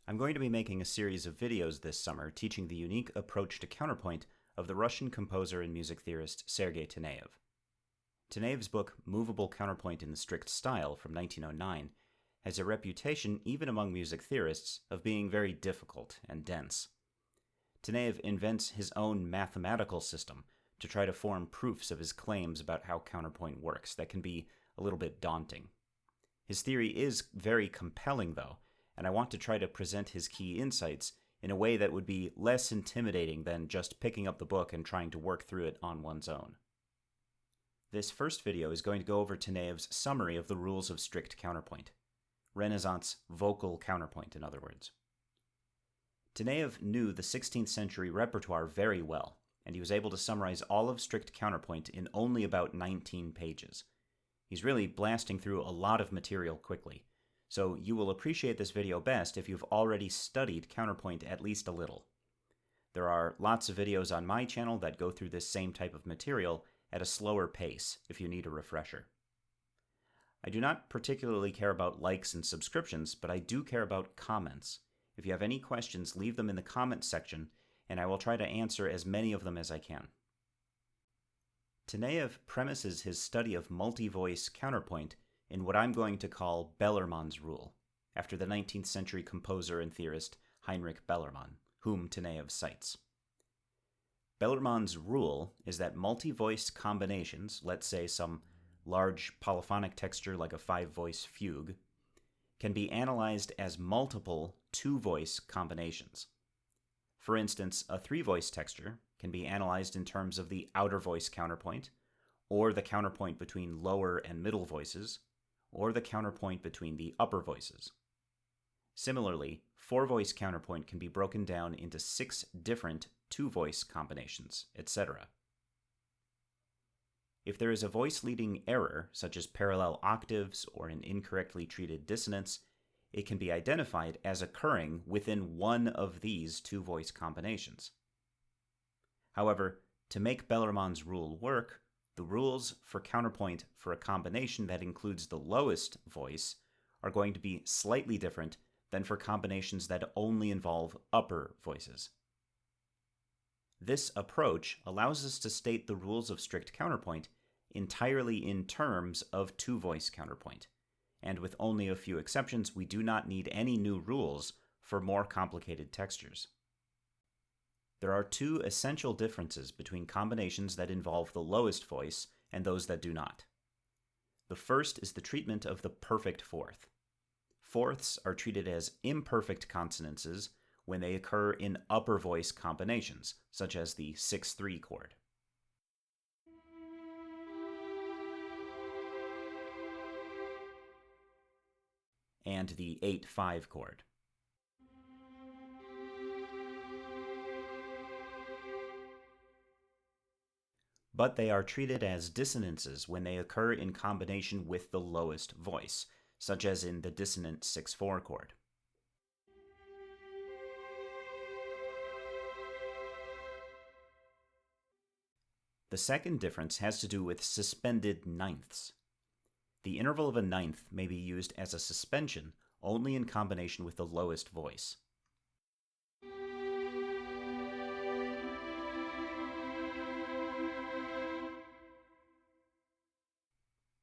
I'm going to be making a series of videos this summer teaching the unique approach to counterpoint of the Russian composer and music theorist Sergei Taneev. Taneyev's book Movable Counterpoint in the Strict Style from 1909 has a reputation, even among music theorists, of being very difficult and dense. Taneyev invents his own mathematical system to try to form proofs of his claims about how counterpoint works that can be a little bit daunting. His theory is very compelling, though, and I want to try to present his key insights in a way that would be less intimidating than just picking up the book and trying to work through it on one's own. This first video is going to go over Taneyev's summary of the rules of strict counterpoint. Renaissance vocal counterpoint, in other words. Taneyev knew the 16th century repertoire very well, and he was able to summarize all of strict counterpoint in only about 19 pages. He's really blasting through a lot of material quickly, so you will appreciate this video best if you've already studied counterpoint at least a little. There are lots of videos on my channel that go through this same type of material at a slower pace if you need a refresher. I do not particularly care about likes and subscriptions, but I do care about comments. If you have any questions, leave them in the comments section, and I will try to answer as many of them as I can. Taneyev premises his study of multi-voice counterpoint in what I'm going to call Bellermann's rule, after the 19th century composer and theorist Heinrich Bellermann, whom Taneyev cites. Bellermann's rule is that multi-voice combinations, let's say some large polyphonic texture like a 5-voice fugue, can be analyzed as multiple 2-voice combinations. For instance, a 3-voice texture can be analyzed in terms of the outer voice counterpoint, or the counterpoint between lower and middle voices, or the counterpoint between the upper voices. Similarly, 4-voice counterpoint can be broken down into 6 different 2-voice combinations, etc. If there is a voice-leading error, such as parallel octaves or an incorrectly treated dissonance, it can be identified as occurring within one of these 2-voice combinations. However, to make Bellermann's rule work, the rules for counterpoint for a combination that includes the lowest voice are going to be slightly different than for combinations that only involve upper voices. This approach allows us to state the rules of strict counterpoint entirely in terms of 2-voice counterpoint, and with only a few exceptions, we do not need any new rules for more complicated textures. There are 2 essential differences between combinations that involve the lowest voice and those that do not. The first is the treatment of the perfect fourth. Fourths are treated as imperfect consonances when they occur in upper voice combinations, such as the 6-3 chord. And the 8-5 chord. But they are treated as dissonances when they occur in combination with the lowest voice, such as in the dissonant 6-4 chord. The second difference has to do with suspended ninths. The interval of a ninth may be used as a suspension only in combination with the lowest voice.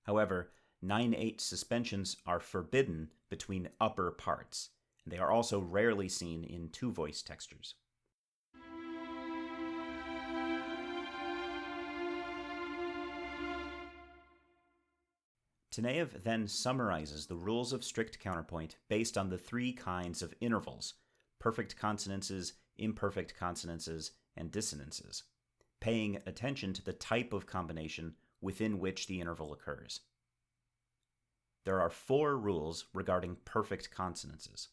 However, 9/8 suspensions are forbidden between upper parts, and they are also rarely seen in 2-voice textures. Taneyev then summarizes the rules of strict counterpoint based on the 3 kinds of intervals: perfect consonances, imperfect consonances, and dissonances, paying attention to the type of combination within which the interval occurs. There are 4 rules regarding perfect consonances.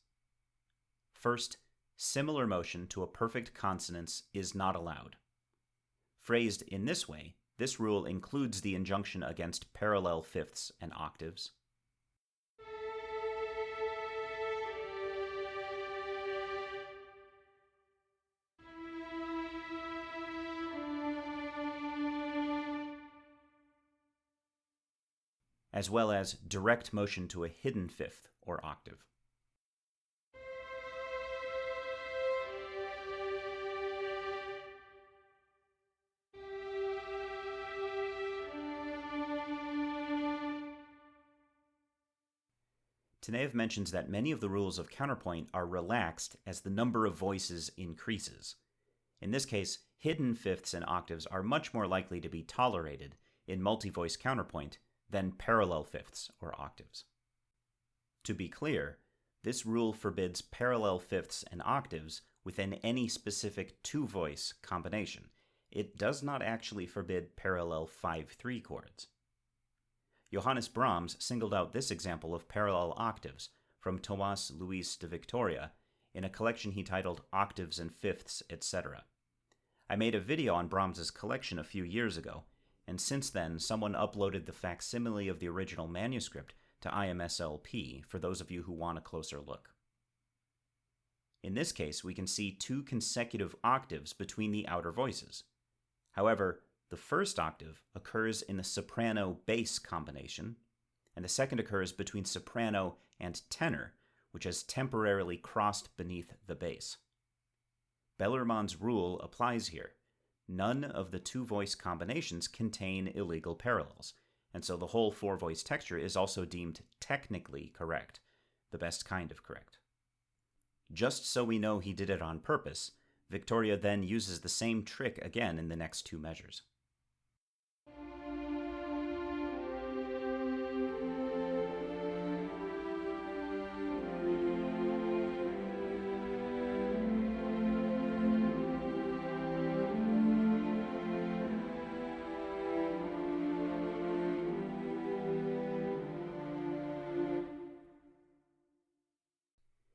First, similar motion to a perfect consonance is not allowed. Phrased in this way, this rule includes the injunction against parallel fifths and octaves. As well as direct motion to a hidden fifth or octave. Taneyev mentions that many of the rules of counterpoint are relaxed as the number of voices increases. In this case, hidden fifths and octaves are much more likely to be tolerated in multi-voice counterpoint than parallel fifths or octaves. To be clear, this rule forbids parallel fifths and octaves within any specific two-voice combination. It does not actually forbid parallel 5/3 chords. Johannes Brahms singled out this example of parallel octaves from Thomas Louis de Victoria in a collection he titled Octaves and Fifths, etc. I made a video on Brahms's collection a few years ago, and since then someone uploaded the facsimile of the original manuscript to IMSLP for those of you who want a closer look. In this case, we can see two consecutive octaves between the outer voices. However, the first octave occurs in the soprano-bass combination, and the second occurs between soprano and tenor, which has temporarily crossed beneath the bass. Bellermann's rule applies here. None of the two-voice combinations contain illegal parallels, and so the whole four-voice texture is also deemed technically correct, the best kind of correct. Just so we know he did it on purpose, Victoria then uses the same trick again in the next two measures.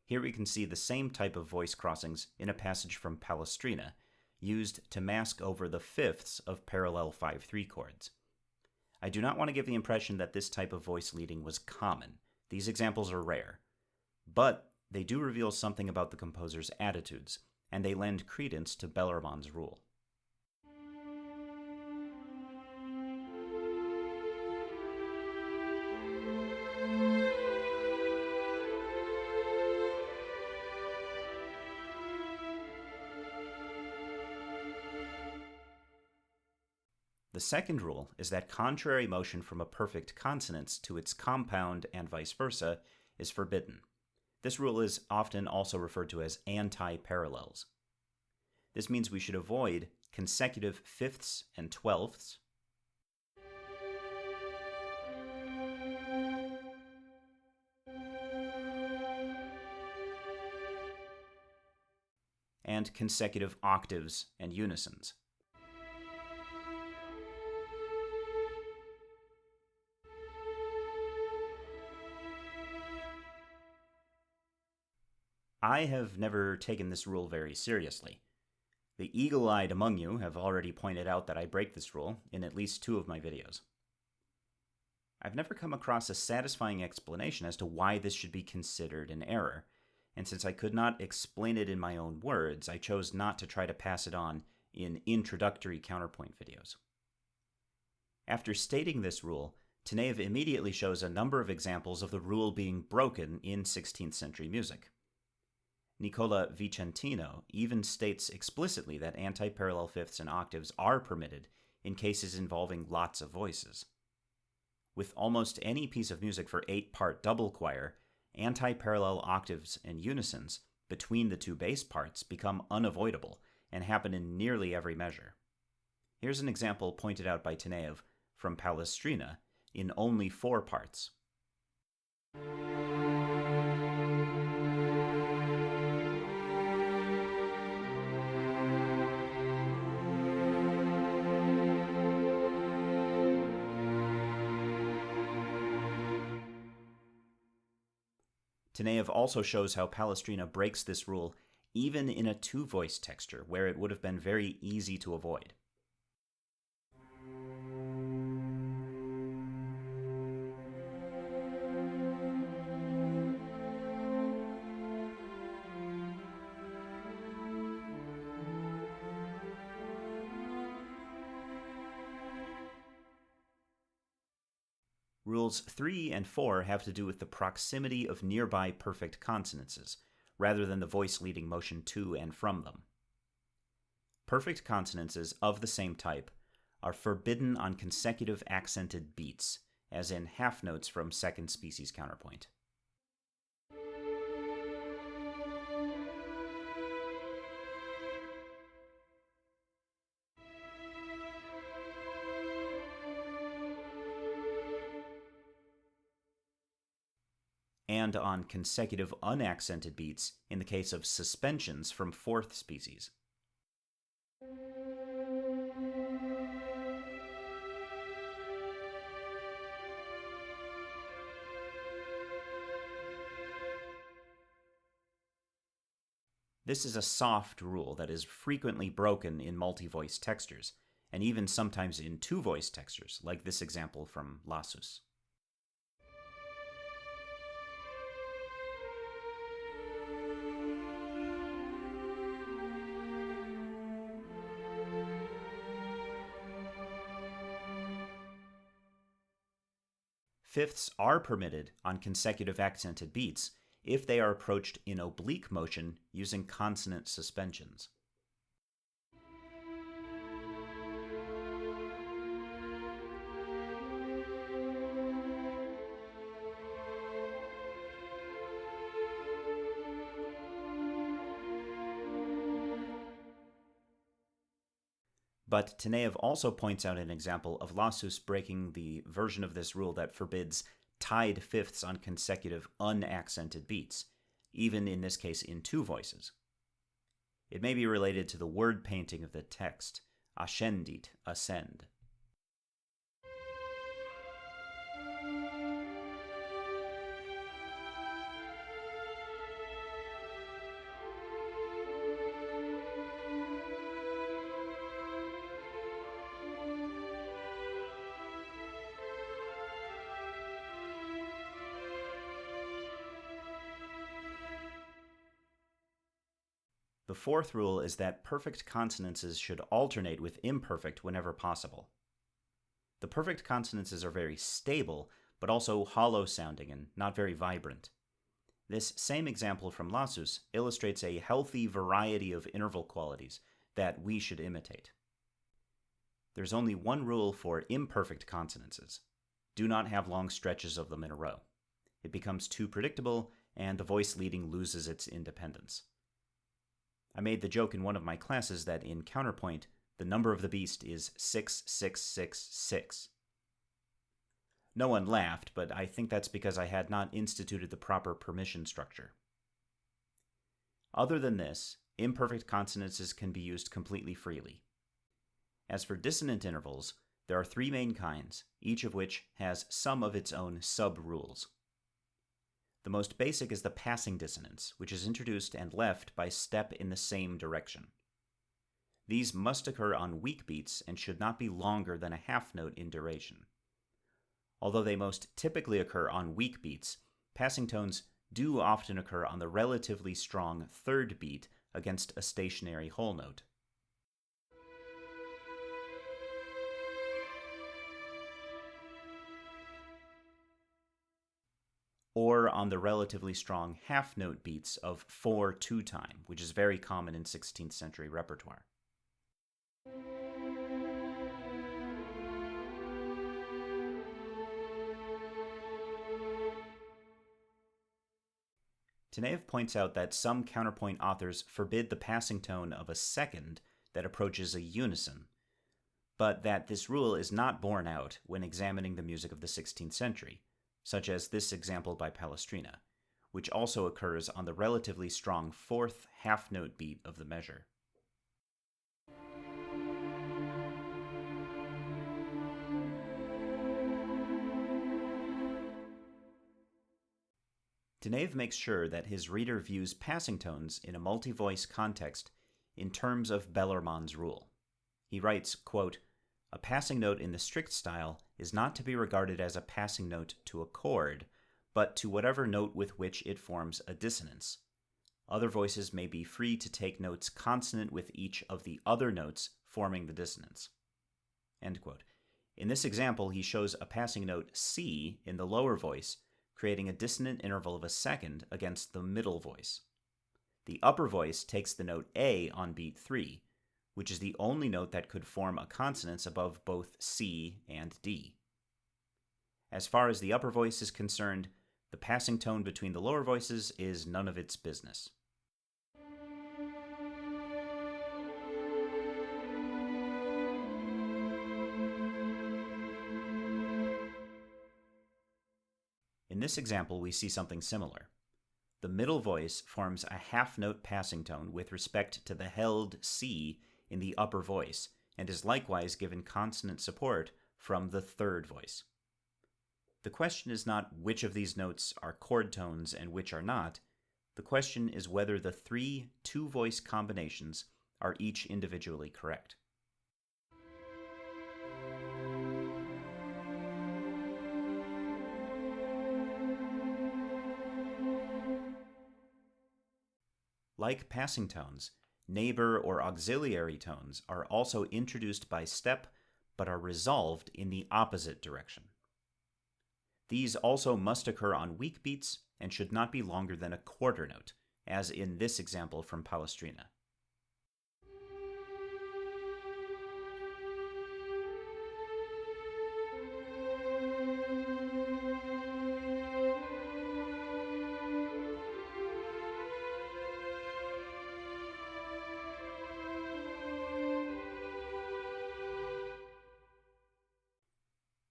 Here we can see the same type of voice crossings in a passage from Palestrina, used to mask over the fifths of parallel 5/3 chords. I do not want to give the impression that this type of voice leading was common. These examples are rare. But they do reveal something about the composer's attitudes, and they lend credence to Bellermann's rule. The second rule is that contrary motion from a perfect consonance to its compound and vice versa is forbidden. This rule is often also referred to as anti-parallels. This means we should avoid consecutive fifths and twelfths, and consecutive octaves and unisons. I have never taken this rule very seriously. The eagle-eyed among you have already pointed out that I break this rule in at least 2 of my videos. I've never come across a satisfying explanation as to why this should be considered an error, and since I could not explain it in my own words, I chose not to try to pass it on in introductory counterpoint videos. After stating this rule, Taneyev immediately shows a number of examples of the rule being broken in 16th century music. Nicola Vicentino even states explicitly that anti-parallel fifths and octaves are permitted in cases involving lots of voices. With almost any piece of music for 8-part double choir, anti-parallel octaves and unisons between the two bass parts become unavoidable and happen in nearly every measure. Here's an example pointed out by Taneyev from Palestrina in only 4 parts. Taneyev also shows how Palestrina breaks this rule even in a 2-voice texture where it would have been very easy to avoid. Rules 3 and 4 have to do with the proximity of nearby perfect consonances, rather than the voice leading motion to and from them. Perfect consonances of the same type are forbidden on consecutive accented beats, as in half notes from second species counterpoint. and on consecutive unaccented beats in the case of suspensions from fourth species. This is a soft rule that is frequently broken in multi-voice textures, and even sometimes in two-voice textures, like this example from Lassus. Fifths are permitted on consecutive accented beats if they are approached in oblique motion using consonant suspensions. But Taneyev also points out an example of Lassus breaking the version of this rule that forbids tied fifths on consecutive unaccented beats, even in this case in two voices. It may be related to the word painting of the text, ascendit, ascend. The fourth rule is that perfect consonances should alternate with imperfect whenever possible. The perfect consonances are very stable, but also hollow-sounding and not very vibrant. This same example from Lassus illustrates a healthy variety of interval qualities that we should imitate. There's only one rule for imperfect consonances. Do not have long stretches of them in a row. It becomes too predictable, and the voice leading loses its independence. I made the joke in one of my classes that in counterpoint, the number of the beast is 6666. No one laughed, but I think that's because I had not instituted the proper permission structure. Other than this, imperfect consonances can be used completely freely. As for dissonant intervals, there are three main kinds, each of which has some of its own sub-rules. The most basic is the passing dissonance, which is introduced and left by step in the same direction. These must occur on weak beats and should not be longer than a half note in duration. Although they most typically occur on weak beats, passing tones do often occur on the relatively strong third beat against a stationary whole note. Or on the relatively strong half-note beats of 4/2 time, which is very common in 16th century repertoire. Taneyev points out that some counterpoint authors forbid the passing tone of a second that approaches a unison, but that this rule is not borne out when examining the music of the 16th century, such as this example by Palestrina, which also occurs on the relatively strong fourth half-note beat of the measure. Taneyev makes sure that his reader views passing tones in a multi-voice context in terms of Bellermann's rule. He writes, quote, "A passing note in the strict style is not to be regarded as a passing note to a chord, but to whatever note with which it forms a dissonance. Other voices may be free to take notes consonant with each of the other notes forming the dissonance." End quote. In this example, he shows a passing note C in the lower voice, creating a dissonant interval of a second against the middle voice. The upper voice takes the note A on beat 3, which is the only note that could form a consonance above both C and D. As far as the upper voice is concerned, the passing tone between the lower voices is none of its business. In In this example, we see something similar. The middle voice forms a half-note passing tone with respect to the held C in the upper voice, and is likewise given consonant support from the third voice. The question is not which of these notes are chord tones and which are not. The question is whether the three two-voice combinations are each individually correct. Like passing tones, neighbor or auxiliary tones are also introduced by step, but are resolved in the opposite direction. These also must occur on weak beats and should not be longer than a quarter note, as in this example from Palestrina.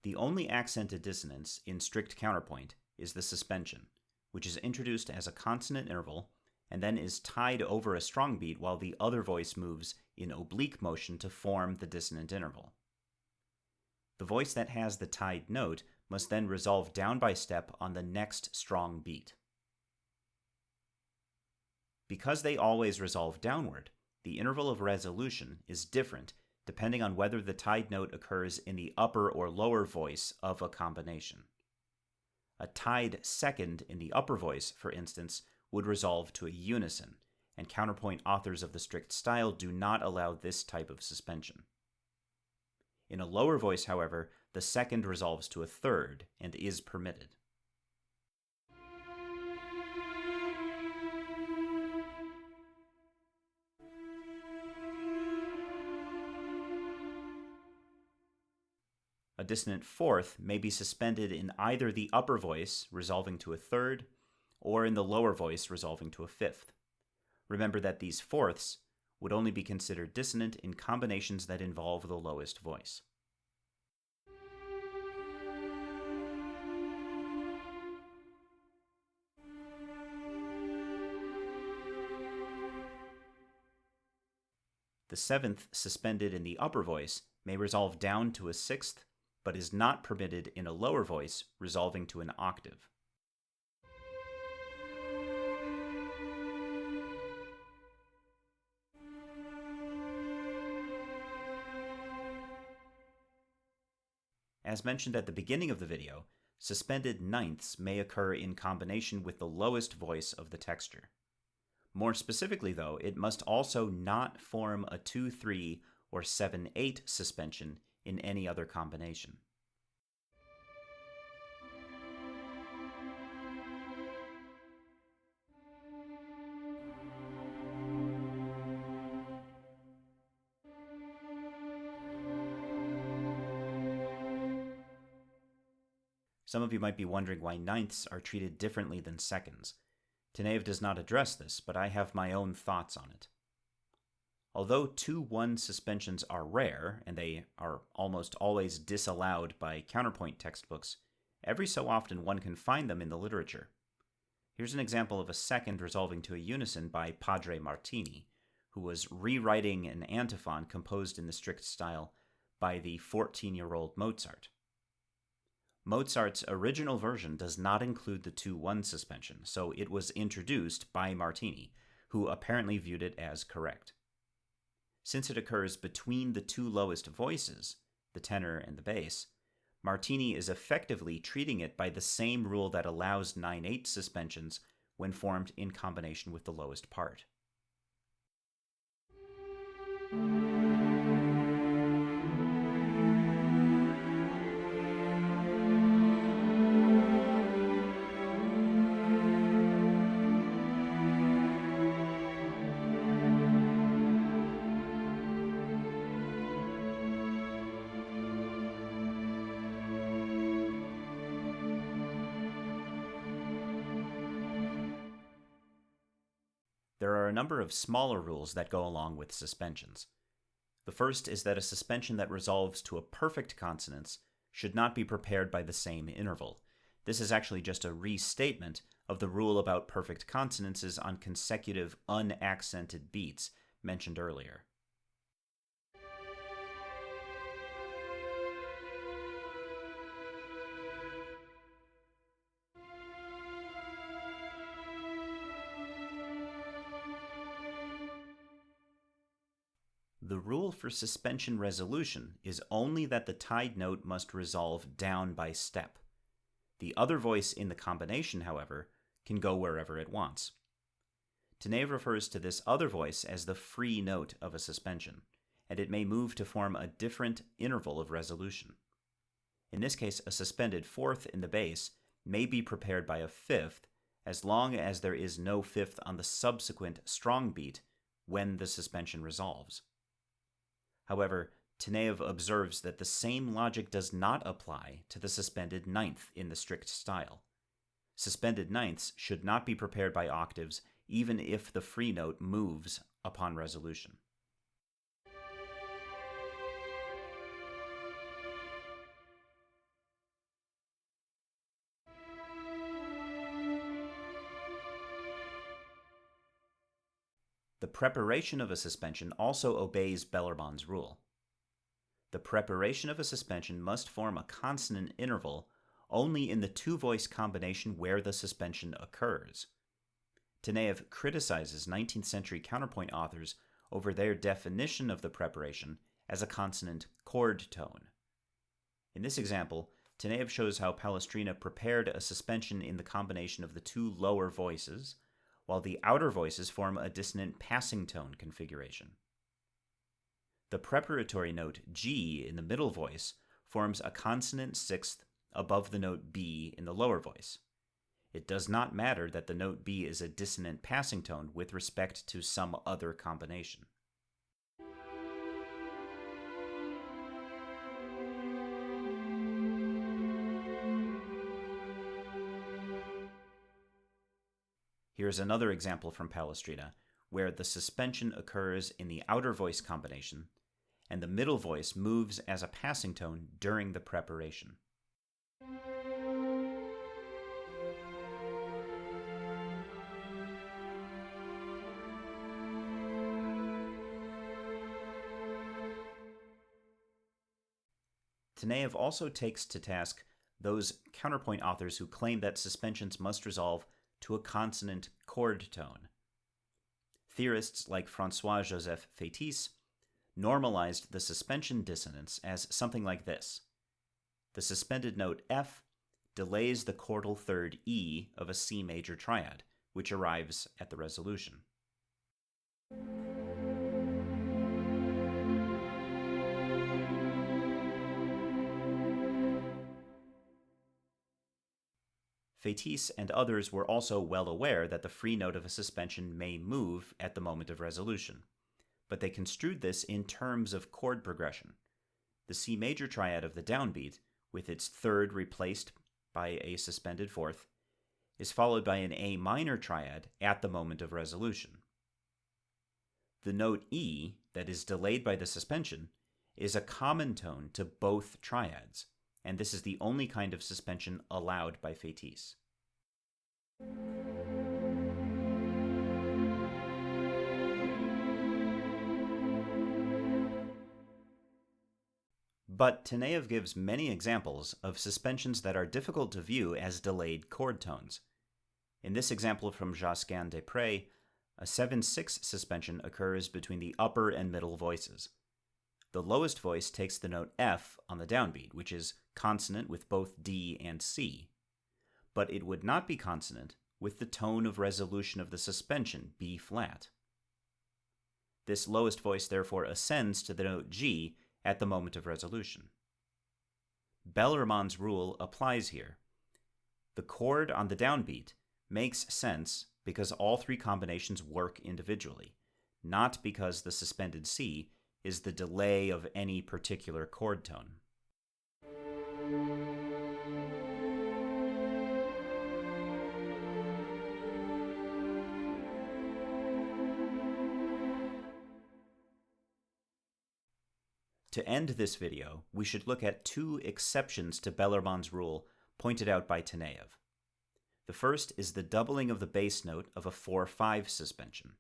The only accented dissonance in strict counterpoint is the suspension, which is introduced as a consonant interval and then is tied over a strong beat while the other voice moves in oblique motion to form the dissonant interval. The voice that has the tied note must then resolve down by step on the next strong beat. Because they always resolve downward, the interval of resolution is different depending on whether the tied note occurs in the upper or lower voice of a combination. A tied second in the upper voice, for instance, would resolve to a unison, and counterpoint authors of the strict style do not allow this type of suspension. In a lower voice, however, the second resolves to a third and is permitted. A dissonant fourth may be suspended in either the upper voice, resolving to a third, or in the lower voice, resolving to a fifth. Remember that these fourths would only be considered dissonant in combinations that involve the lowest voice. The seventh suspended in the upper voice may resolve down to a sixth, but is not permitted in a lower voice, resolving to an octave. As mentioned at the beginning of the video, suspended ninths may occur in combination with the lowest voice of the texture. More specifically, though, it must also not form a 2-3 or 7-8 suspension in any other combination. Some of you might be wondering why ninths are treated differently than seconds. Taneyev does not address this, but I have my own thoughts on it. Although 2-1 suspensions are rare, and they are almost always disallowed by counterpoint textbooks, every so often one can find them in the literature. Here's an example of a second resolving to a unison by Padre Martini, who was rewriting an antiphon composed in the strict style by the 14-year-old Mozart. Mozart's original version does not include the 2-1 suspension, so it was introduced by Martini, who apparently viewed it as correct. Since it occurs between the two lowest voices, the tenor and the bass, Martini is effectively treating it by the same rule that allows 9/8 suspensions when formed in combination with the lowest part. There are a number of smaller rules that go along with suspensions. The first is that a suspension that resolves to a perfect consonance should not be prepared by the same interval. This is actually just a restatement of the rule about perfect consonances on consecutive unaccented beats mentioned earlier. The rule for suspension resolution is only that the tied note must resolve down by step. The other voice in the combination, however, can go wherever it wants. Taneyev refers to this other voice as the free note of a suspension, and it may move to form a different interval of resolution. In this case, a suspended fourth in the bass may be prepared by a fifth, as long as there is no fifth on the subsequent strong beat when the suspension resolves. However, Taneyev observes that the same logic does not apply to the suspended ninth in the strict style. Suspended ninths should not be prepared by octaves even if the free note moves upon resolution. The preparation of a suspension also obeys Bellermann's rule. The preparation of a suspension must form a consonant interval only in the two-voice combination where the suspension occurs. Taneyev criticizes 19th century counterpoint authors over their definition of the preparation as a consonant chord tone. In this example, Taneyev shows how Palestrina prepared a suspension in the combination of the two lower voices, while the outer voices form a dissonant passing tone configuration. The preparatory note G in the middle voice forms a consonant sixth above the note B in the lower voice. It does not matter that the note B is a dissonant passing tone with respect to some other combination. Here's another example from Palestrina, where the suspension occurs in the outer voice combination, and the middle voice moves as a passing tone during the preparation. Taneyev also takes to task those counterpoint authors who claim that suspensions must resolve to a consonant chord tone. Theorists like François-Joseph Fétis normalized the suspension dissonance as something like this. The suspended note F delays the chordal third E of a C major triad, which arrives at the resolution. Fétis and others were also well aware that the free note of a suspension may move at the moment of resolution, but they construed this in terms of chord progression. The C major triad of the downbeat, with its third replaced by a suspended fourth, is followed by an A minor triad at the moment of resolution. The note E, that is delayed by the suspension, is a common tone to both triads, and this is the only kind of suspension allowed by Fétis. But Taneyev gives many examples of suspensions that are difficult to view as delayed chord tones. In this example from Josquin de Prez, a 7/6 suspension occurs between the upper and middle voices. The lowest voice takes the note F on the downbeat, which is consonant with both D and C, but it would not be consonant with the tone of resolution of the suspension, B flat. This lowest voice therefore ascends to the note G at the moment of resolution. Bellermann's rule applies here. The chord on the downbeat makes sense because all three combinations work individually, not because the suspended C is the delay of any particular chord tone. To end this video, we should look at two exceptions to Bellermann's rule pointed out by Taneyev. The first is the doubling of the bass note of a 4-5 suspension.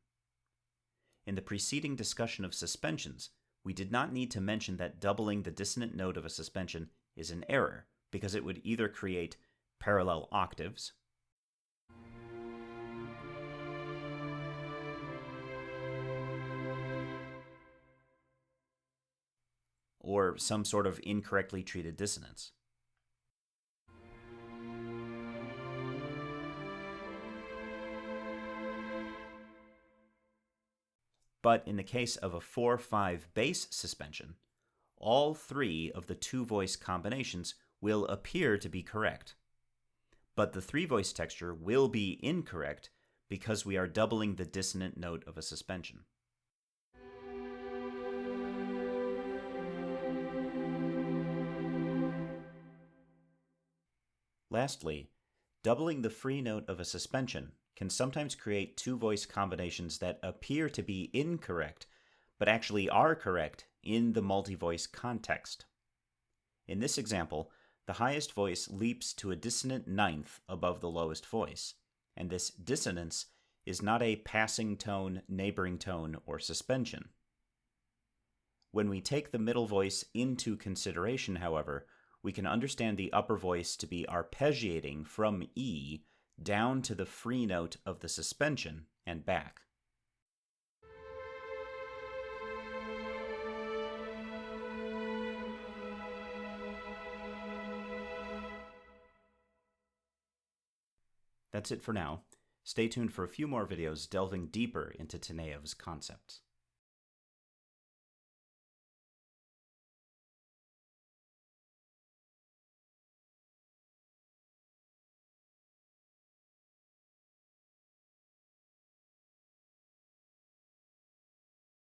In the preceding discussion of suspensions, we did not need to mention that doubling the dissonant note of a suspension is an error, because it would either create parallel octaves, or some sort of incorrectly treated dissonance. But in the case of a 4-5 bass suspension, all three of the two-voice combinations will appear to be correct. But the three-voice texture will be incorrect because we are doubling the dissonant note of a suspension. Lastly, doubling the free note of a suspension can sometimes create two-voice combinations that appear to be incorrect, but actually are correct in the multi-voice context. In this example, the highest voice leaps to a dissonant ninth above the lowest voice, and this dissonance is not a passing tone, neighboring tone, or suspension. When we take the middle voice into consideration, however, we can understand the upper voice to be arpeggiating from E down to the free note of the suspension and back. That's it for now. Stay tuned for a few more videos delving deeper into Taneyev's concepts.